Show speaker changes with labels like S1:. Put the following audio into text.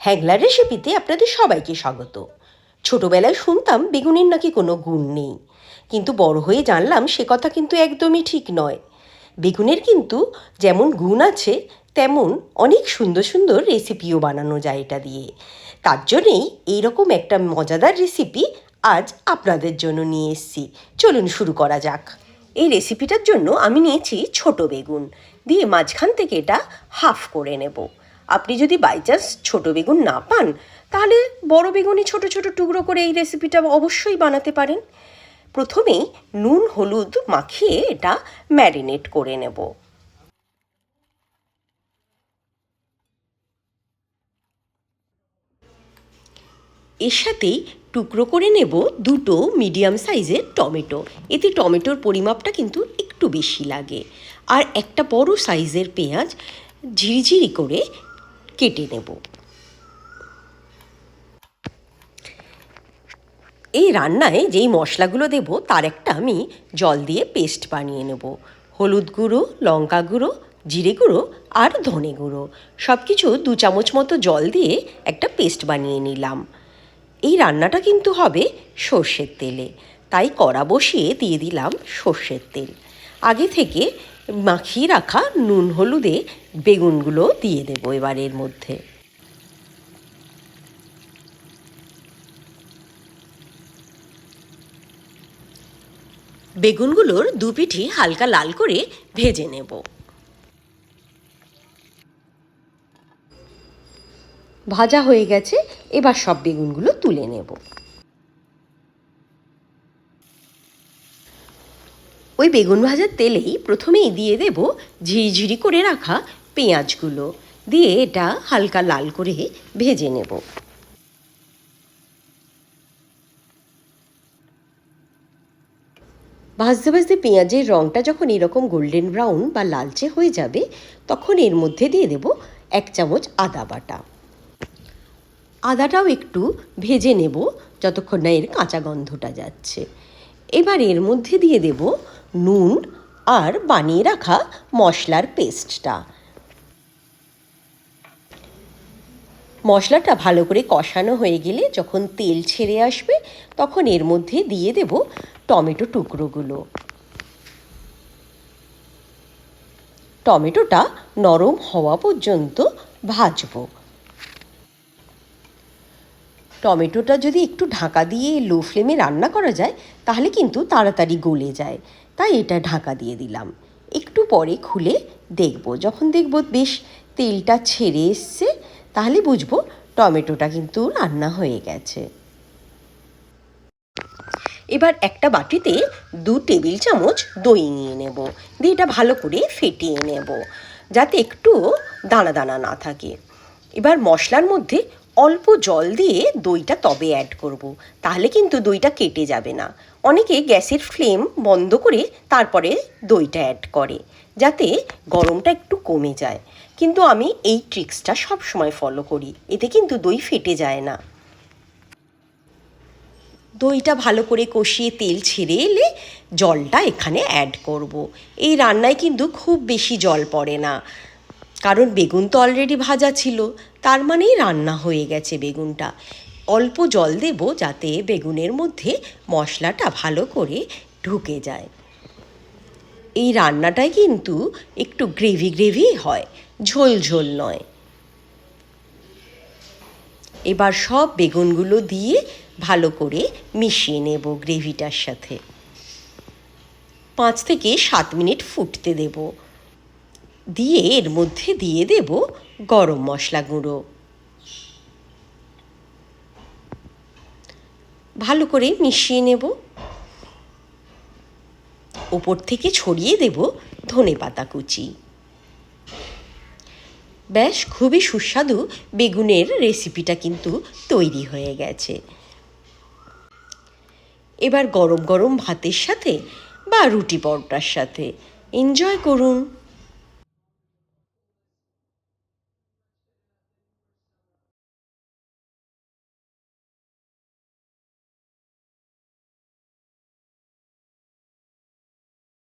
S1: হ্যাংলার রেসিপিতে আপনাদের সবাইকে স্বাগত। ছোটবেলায় শুনতাম বেগুনের নাকি কোনো গুণ নেই, কিন্তু বড় হয়ে জানলাম সে কথা কিন্তু একদমই ঠিক নয়। বেগুনের কিন্তু যেমন গুণ আছে, তেমন অনেক সুন্দর সুন্দর রেসিপিও বানানো যায় এটা দিয়ে। তার জন্যেই এইরকম একটা মজাদার রেসিপি আজ আপনাদের জন্য নিয়ে এসেছি। চলুন শুরু করা যাক। এই রেসিপিটার জন্য আমি নিয়েছি ছোট বেগুন, দিয়ে মাঝখান থেকে এটা হাফ করে নেব। আপনি যদি বাই চান্স ছোটো বেগুন না পান, তাহলে বড় বেগুনই ছোট ছোট টুকরো করে এই রেসিপিটা অবশ্যই বানাতে পারেন। প্রথমেই নুন হলুদ মাখিয়ে এটা ম্যারিনেট করে নেব। এর সাথেই টুকরো করে নেব দুটো মিডিয়াম সাইজের টমেটো। এতে টমেটোর পরিমাপটা কিন্তু একটু বেশি লাগে। আর একটা বড় সাইজের পেঁয়াজ ঝিরিঝিরি করে কেটে নেব। এই রান্নায় যেই মশলাগুলো দেব তার একটা আমি জল দিয়ে পেস্ট বানিয়ে নেব। হলুদ গুঁড়ো, লঙ্কা গুঁড়ো, জিরে গুঁড়ো আর ধনে গুঁড়ো সব কিছু 2 চামচ মতো জল দিয়ে একটা পেস্ট বানিয়ে নিলাম। এই রান্নাটা কিন্তু হবে সর্ষের তেলে, তাই কড়া বসিয়ে দিয়ে দিলাম সর্ষের তেল। আগে থেকে মাখিয়ে রাখা নুন হলুদে বেগুনগুলো দিয়ে দেবো এবার এর মধ্যে। বেগুনগুলোর দুপিঠি হালকা লাল করে ভেজে নেব। ভাজা হয়ে গেছে, এবার সব বেগুনগুলো তুলে নেব। ওই বেগুন ভাজার তেলেই প্রথমেই দিয়ে দেব ঝিরিঝিরি করে রাখা পেঁয়াজগুলো, দিয়ে এটা হালকা লাল করে ভেজে নেব। ভাজতে ভাজতে পেঁয়াজের রঙটা যখন এরকম গোল্ডেন ব্রাউন বা লালচে হয়ে যাবে, তখন এর মধ্যে দিয়ে দেব 1 চামচ আদা বাটা। আদাটাও একটু ভেজে নেব যতক্ষণ না এর কাঁচা গন্ধটা যাচ্ছে। এবার এর মধ্যে দিয়ে দেব নুন আর বানিয়ে রাখা মশলার পেস্টটা। মশলাটা ভালো করে কষানো হয়ে গেলে যখন তেল ছেড়ে আসবে, তখন এর মধ্যে দিয়ে দেব টমেটো টুকরোগুলো। টমেটোটা নরম হওয়া পর্যন্ত ভাজবো। টমেটোটা যদি একটু ঢাকা দিয়ে লো ফ্লেমে রান্না করা যায়, তাহলে কিন্তু তাড়াতাড়ি গলে যায়, তাই এটা ঢাকা দিয়ে দিলাম। একটু পরে খুলে দেখব, যখন দেখব বেশ তেলটা ছেড়ে এসছে, তাহলে বুঝবো টমেটোটা কিন্তু রান্না হয়ে গেছে। এবার একটা বাটিতে 2 টেবিল চামচ দই নিয়ে নেব, দিয়ে এটা ভালো করে ফেটিয়ে নেব যাতে একটু দানা দানা না থাকে। এবার মশলার মধ্যে অল্প জল দিয়ে দইটা তবে অ্যাড করব, তাহলে কিন্তু দইটা কেটে যাবে না। অনেকে গ্যাসের ফ্লেম বন্ধ করে তারপরে দইটা অ্যাড করে, যাতে গরমটা একটু কমে যায়। কিন্তু আমি এই ট্রিক্সটা সব সময় ফলো করি, এতে কিন্তু দই ফেটে যায় না। দইটা ভালো করে কষিয়ে তেল ছেড়ে এলে জলটা এখানে অ্যাড করব। এই রান্নায় কিন্তু খুব বেশি জল পড়ে না, কারণ বেগুন তো অলরেডি ভাজা ছিল, তার মানেই রান্না হয়ে গেছে বেগুনটা। অল্প জল দেব যাতে বেগুনের মধ্যে মশলাটা ভালো করে ঢুকে যায়। এই রান্নাটায় কিন্তু একটু গ্রেভি গ্রেভি হয়, ঝোল ঝোল নয়। এবার সব বেগুনগুলো দিয়ে ভালো করে মিশিয়ে নেব গ্রেভিটার সাথে। 5 থেকে 7 মিনিট ফুটতে দেব, দিয়ে এর মধ্যে দিয়ে দেব গরম মশলা গুঁড়ো। ভালো করে মিশিয়ে নেব। ওপর থেকে ছড়িয়ে দেব ধনেপাতা কুচি। ব্যাস, খুবই সুস্বাদু বেগুনের রেসিপিটা কিন্তু তৈরি হয়ে গেছে। এবার গরম গরম ভাতের সাথে বা রুটি পরোটার সাথে এনজয় করুন।